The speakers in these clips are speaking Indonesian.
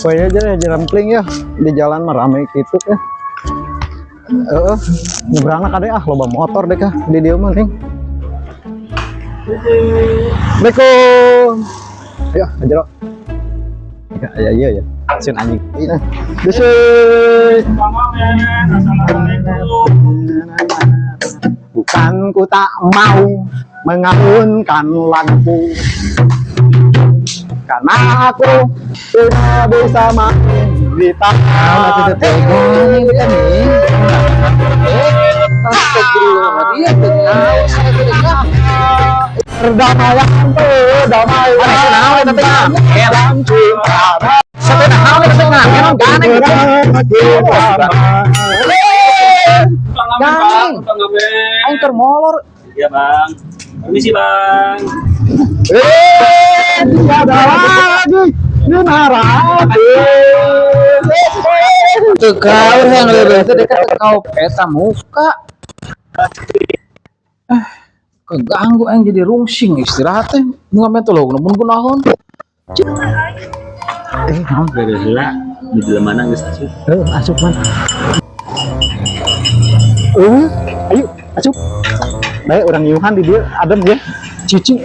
Poe aja ya jerampling ya di jalan mah ramai gitu ya. Nyebrangna kade loba motor deh kah di dieu mah ning. Assalamualaikum. Ayo, ajero. Ya, iya. Sin anjing. Bukan ku tak mau mengawinkan lampu, karena aku tidak bisa main di tanah. Perdamaian, perdamaian dalam cinta. Anchor molor. Iya bang, permisi bang. Tidak ada lagi di Narati. Tuh kau yang lebih itu dekat kau peta muka. Keganggu yang jadi rungsing istirahatnya ngamen tuh loh namun gunahon. Beres lah di dalam mana nggak sih? Masuk man. Ayo masuk. Baik orang nyuhan di dia adem ya. Cicing.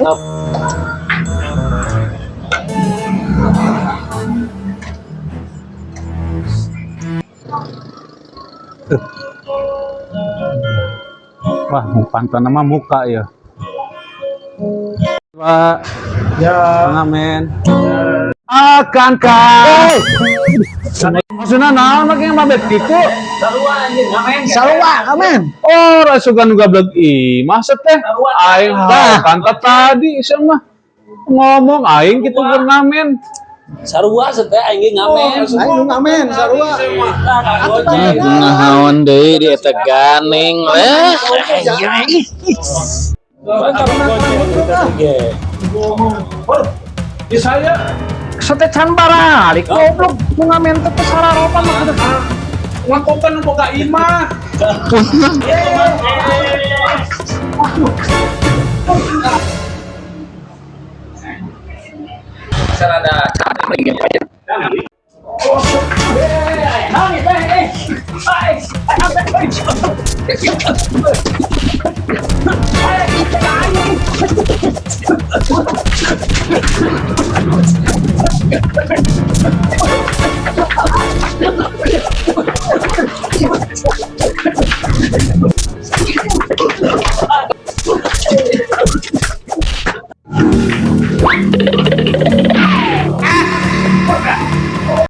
Wah, pantun nama muka ya. Pak, Ya. ngamen. Akankah? Maksudnya naon make mabet kitu? Sarua anjing ngamen. Sarua amen. Oh, rasukan gablek masa teh aing pantat tadi sama ngomong aing kitu keur ngamen. Sarua teh aing ngamen. Ayo ngamen sarua. Naon deui di eta ganeng leh. Di saya Sotecan baralik goblok nu ngamen teh sararopan mah kada. ngakokan boga imah. Sarada cara begini aja.